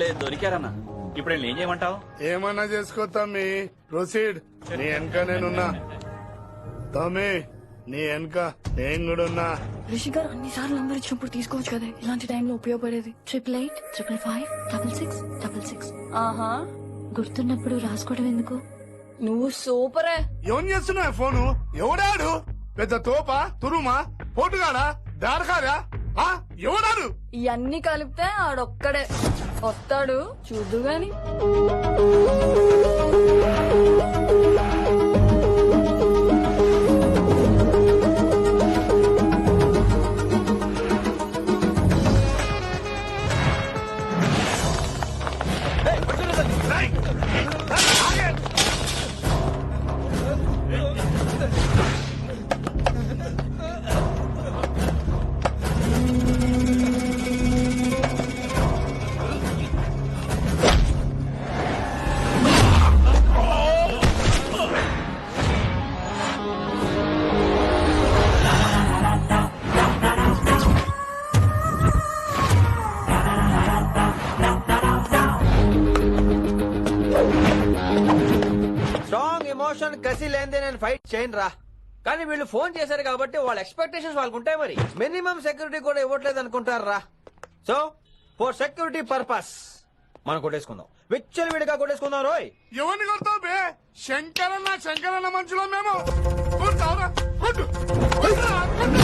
లేదు దొరికారన్నా. ఇప్పుడు నేను ఏం చేయమంటావు? ఏమన్నా చేసుకో తమ్మి, ప్రొసీడ్. నీ వెనక నేనున్నా తమ్మి, నీ వెనక నేను కూడా ఉన్నా. రిషి గారు అన్నిసార్లు నంబర్ ఇచ్చినప్పుడు తీసుకోవచ్చు కదా, ఇలాంటి టైంలో ఉపయోగపడేది. 88855566. ఆహా, గుర్తున్నప్పుడు రాసుకోవడం ఎందుకు? నువ్వు సూపరే. ఏం చేస్తున్నావు ఫోను? ఎవడాడు? పెద్ద తోపా, తురుమా, పోటుగాడా, దారకారా? ఎవడాడు? ఇవన్నీ కలిపితే ఆడొక్కడే వస్తాడు, చూద్దు గాని. స్ట్రాంగ్ ఎమోషన్ కసి లేనిదే నేను ఫైట్ చేయను రా. కానీ వీళ్ళు ఫోన్ చేశారు కాబట్టి వాళ్ళ ఎక్స్పెక్టేషన్స్ వాళ్ళకు ఉంటాయి. మరి మినిమం సెక్యూరిటీ కూడా ఇవ్వట్లేదు అనుకుంటారు రా. సో ఫర్ సెక్యూరిటీ పర్పస్ మనం కొట్టేసుకుందాం, విచ్చలు విడిగా కొట్టేసుకుందాం. రోయ్ ఎవరిని కొడతావు బే? శంకరన్న మనుషులో మేము. కొడతావురా? కొట్టు. కొట్టురా, కొట్టు.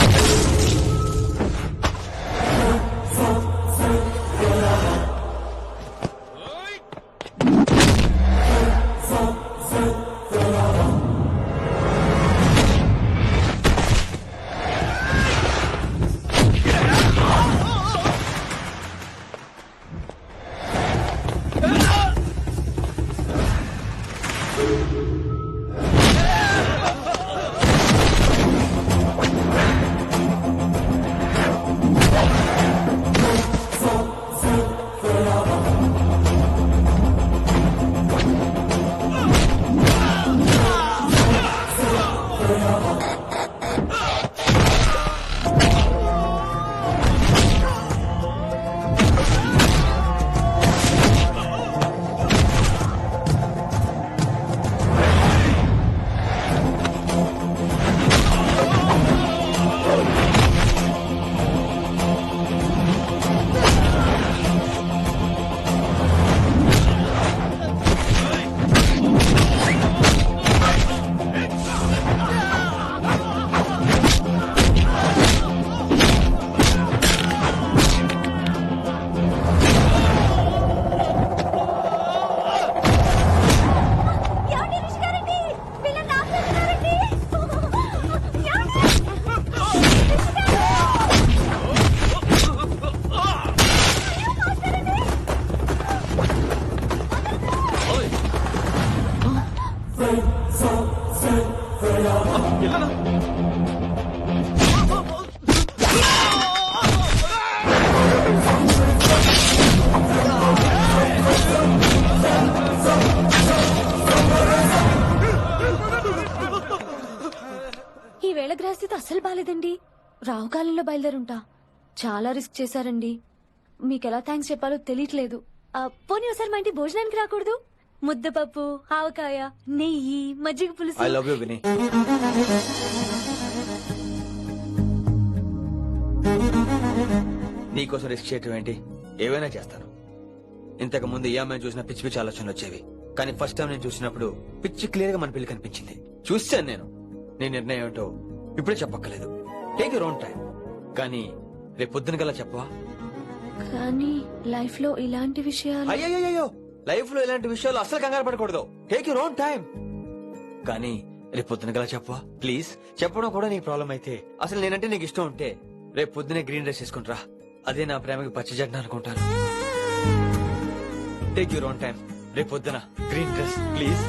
ఈ వేళ గ్రహస్థితి అస్సలు బాలేదండి. రావుకాలంలో బయలుదేరుంటా. చాలా రిస్క్ చేశారండి. మీకెలా థ్యాంక్స్ చెప్పాలో తెలియట్లేదు. పోనీ ఒకసారి మా ఇంటి భోజనానికి రాకూడదు? ముద్దపప్పు, ఆవకాయ, నెయ్యి, మజ్జిగ పులుసు. ఐ లవ్ యు విని. నీకోసం రిస్క్ చేయటం ఏంటి? ఏవైనా చేస్తాను. ఇంతకు ముందు ఏ అమ్మాయిని చూసినా పిచ్చి పిచ్చి ఆలోచనలు వచ్చేవి. కానీ ఫస్ట్ టైం నేను చూసినప్పుడు పిచ్చి క్లియర్ గా మన పెళ్లి కనిపించింది. చూశాను నేను. నీ నిర్ణయం ఏంటో ఇప్పుడే చెప్పక్కర్లేదు. Take your own time. కానీ రేపు పొద్దున గల చెప్పవా? కానీ లైఫ్ లో ఇలాంటి విషయాలు. అయ్యో, లైఫ్ లో ఇలాంటి విషయాలు అసలు కంగారు పడకూడదు. Take your own time. కానీ రేపు పొద్దున గల చెప్పవా ప్లీజ్? చెప్పడం కూడా నీకు ప్రాబ్లం అయితే, అసలు నేనంటే నీకు ఇష్టం ఉంటే రేపు పొద్దునే గ్రీన్ డ్రెస్ వేసుకుంటారా. అదే నా ప్రేమకి పచ్చి జెండా అనుకుంటాను. Take your own time. రేపు పొద్దున గ్రీన్ డ్రెస్ ప్లీజ్.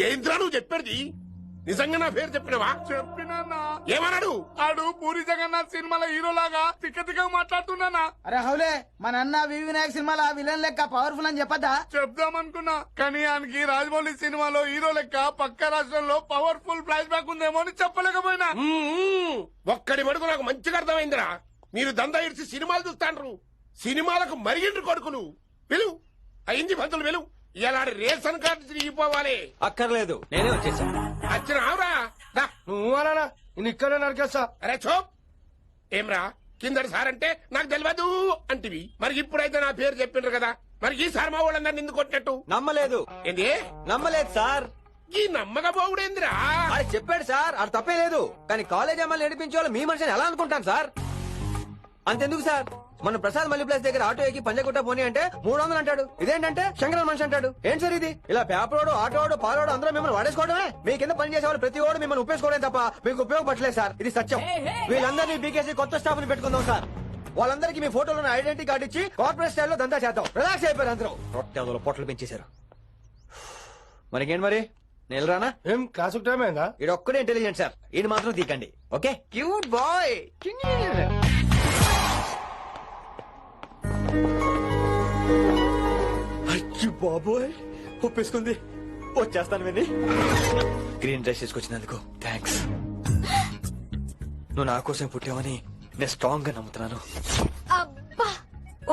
ఏంద్రా నువ్వు చెప్పేది? నిజంగా నా పేరు చెప్పినవా? చెప్పినా ఏమన్నాడు? ఆడు పూరి జగన్నాథ్ సినిమాలో హీరో లాగా తిక్క తిక్క మాట్లాడుతున్నానా. అరే హౌలే మన అన్న వి వినాయక్ సినిమాలో విలన్ లెక్క పవర్ఫుల్ అని చెప్పద్దా? చెప్దామనుకున్నా కానీ ఆయనకి రాజమౌళి సినిమాలో హీరో లెక్క పక్క రాష్ట్రంలో పవర్ఫుల్ ఫ్లాష్ బ్యాక్ ఉందేమో అని చెప్పలేకపోయినా. ఒక్కడి మడుగు నాకు మంచిగా అర్థమైందిరా. మీరు దందా ఇడిచి సినిమాలు చూస్తాండ్రు, సినిమాలకు మరిగిండ్రు కొడుకులు. వెలువు అయింది పంతులు వెలువు. ఇలాంటి రేషన్ కార్డు తిరిగిపోవాలి. అక్కర్లేదు, నేనే వచ్చేసా. వచ్చిన ఆవురా దా. నువ్వు అలా నేను ఇక్కడే నరికేస్తా. అరే చోప్ ఏమ్రా కిందటి సార్ అంటే నాకు తెలియదు అంటివి. మరి ఇప్పుడైతే నా పేరు చెప్పిండ్రు కదా, మరి ఈ సార్ మా వాళ్ళందరినీ నిందు కొట్టినట్టు. నమ్మలేదు. ఏంది నమ్మలేదు సార్. ఈ నమ్మకపోవుడేందిరా? అది చెప్పాడు సార్, అది తప్పే లేదు. కానీ కాలేజ్ అమ్మాయిలు నడిపించే వాళ్ళు మీ మనిషిని ఎలా అనుకుంటాను సార్? అంతెందుకు సార్, మన ప్రసాద్ మల్లి ప్లేస్ దగ్గర ఆటో ఎక్కి పంజగుట్ట పోనీ అంటే 300 అంటాడు. ఇదేంటంటే శంకరన్ మనిషి అంటాడు. ఏంటి సార్ ఇది? ఇలా పేపరోడు ఆటోడు పాలోడు అందరూ మిమ్మల్ని వాడేసుకోవడమే. మీ కింద పని చేసే వాళ్ళు ప్రతి ఓడు మిమ్మల్ని ఉపయోగించుకోవడం తప్ప మీకు ఉపయోగపడలేదు సార్. ఇది సత్యం. వీళ్ళందరినీ బీకేసి కొత్త స్టాఫ్ ని పెట్టుకుందాం సార్. వాళ్ళందరికీ మీ ఫోటోలో ఐడెంటిటీ కార్డు ఇచ్చి కార్పొరేట్ స్టైల్లో దందా చేద్దాం. రిలాక్స్ అయిపోయారు అందరూ. రొట్టెలో పొట్టలు పెంచేశారు. మరికేంటి మరి నేను రానా? ఏం క్లాసు టైం అయిందా? ఇది ఒక్కడే ఇంటెలిజెంట్ సార్, ఇది మాత్రం తీకండి. Okay cute boy. అయ్యో బాబోయ్, ఒప్పేసుకుంది. వచ్చేస్తాను విని. గ్రీన్ డ్రెస్ తీసుకొచ్చినందుకు థ్యాంక్స్. నువ్వు నా కోసం పుట్టావని నేను స్ట్రాంగ్ గా నమ్ముతున్నాను. అబ్బా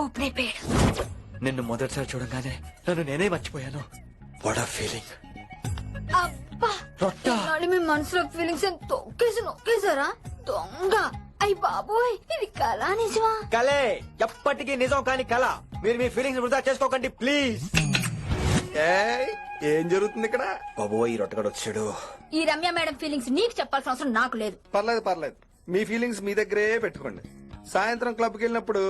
ఓపెన్ అయిపోయాడు. నిన్ను మొదటిసారి చూడంగానే నన్ను నేనే మర్చిపోయాను. వాట్ ఆ ఫీలింగ్. అబ్బా రొట్టా. మీ మనసులో ఫీలింగ్స్ తొక్కేసి నొక్కేసారా దొంగ. అయ్యి బాబోయ్, ఇది కళ నిజమా? కలే, ఎప్పటికీ నిజం కాని కళ. మీరు మీ ఫీలింగ్స్ వృధా చేసుకోకండి ప్లీజ్. ఏం జరుగుతుంది ఇక్కడ? బాబోయ్, ఈ రొట్టగడు వచ్చాడు. ఈ రమ్య మేడం ఫీలింగ్స్ నీకు చెప్పాల్సిన అవసరం నాకు లేదు. పర్లేదు మీ ఫీలింగ్స్ మీ దగ్గరే పెట్టుకోండి. సాయంత్రం క్లబ్ కి వెళ్ళినప్పుడు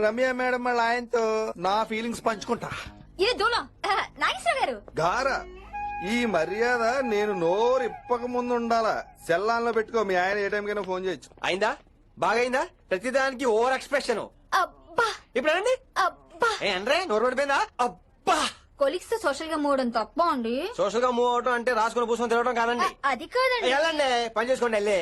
రమ్య మేడం వాళ్ళ ఆయనతో నా ఫీలింగ్స్ పంచుకుంటా. ఇది దూలం నాగేశ్వర గారు. గారా ఈ మర్యాద నేను నోరు ఇప్పక ముందు ఉండాలా. సెల్లాన్లో పెట్టుకో, మీ ఆయన ఏ టైం కైనా ఫోన్ చేయొచ్చు. అయిందా? బాగైందా? ప్రతిదానికి ఓవర్ ఎక్స్ప్రెషన్. అబ్బా ఇప్పుడు అనండి. అబ్బా అంటే నోరు పడిపోయిందా? అబ్బా. కొలిక్స్ తో సోషల్ గా మూవడం తప్ప అండి. సోషల్ గా మూవ్ అవటం అంటే రాసుకుని పూసుకొని తిరగడం కాదండి. అది కాదండి. వెళ్ళండి, పని చేసుకోండి. వెళ్ళి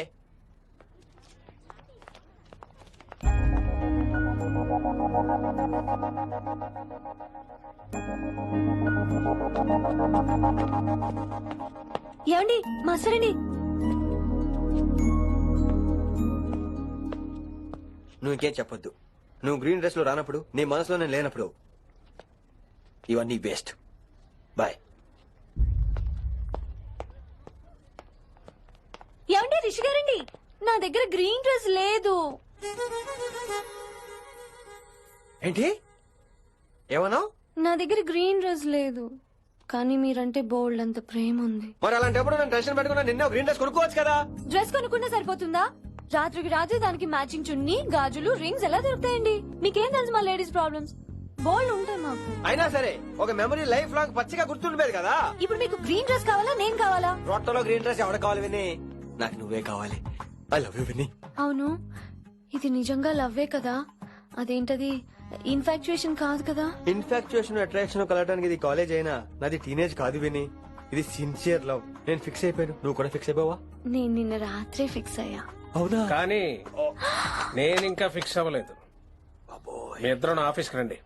ఏమండి మాస్టరండి. నువ్వు ఇంకేం చెప్పొద్దు. నువ్వు గ్రీన్ డ్రెస్ లో రానప్పుడు, నీ మనసులో నేను లేనప్పుడు ఇవన్నీ వేస్ట్. బాయ్. ఏమండి రిషి గారండి, నా దగ్గర గ్రీన్ డ్రెస్ లేదు. ఏంటి ఏమన్నావు? నా దగ్గర గ్రీన్ డ్రెస్ లేదు, కానీ మీరంటే బోల్డ్ అంత ప్రేమ ఉంది. మరి అలాంటప్పుడు నేను టెన్షన్ పెట్టుకున్నా నిన్న గ్రీన్ డ్రెస్ కొనుక్కోవచ్చు కదా. డ్రెస్ కొనుక్కున్నా సరిపోతుందా? రాత్రికి రాత్రి దానికి మ్యాచింగ్ చున్నీ, గాజులు, రింగ్స్ ఎలా దొరుకుతాయండి? మీకేం తెలుసు మా లేడీస్ ప్రాబ్లమ్స్? బోల్డ్ ఉంటాయి మాకు. అయినా సరే ఒక మెమరీ లైఫ్ లాంగ్ పచ్చిగా గుర్తుండిపోయేది కదా. ఇప్పుడు మీకు గ్రీన్ డ్రెస్ కావాలా, నేను కావాలా? రొట్టలో గ్రీన్ డ్రెస్ ఎవడ కావాలి విని? నాకు నువ్వే కావాలి. ఐ లవ్ యూ విని. అవును, ఇది నిజంగా లవ్వే కదా? అదేంటది ఇన్ఫాక్చుయేషన్ కాదు కదా? ఇన్ఫాక్చుయేషన్ అట్రాక్షన్ కలగడానికి ఇది కాలేజ్ అయినా నాది టీనేజ్ కాదు విని. ఇది సిన్సియర్ లవ్. నేను ఫిక్స్ అయిపోయాను, నువ్వు కూడా ఫిక్స్ అయిపోవా? నేను నిన్న రాత్రే ఫిక్స్ అయ్యా. అవునా? కానీ నేను ఇంకా ఫిక్స్ అవ్వలేదు. మీ ఇద్దరు నా ఆఫీస్కి రండి.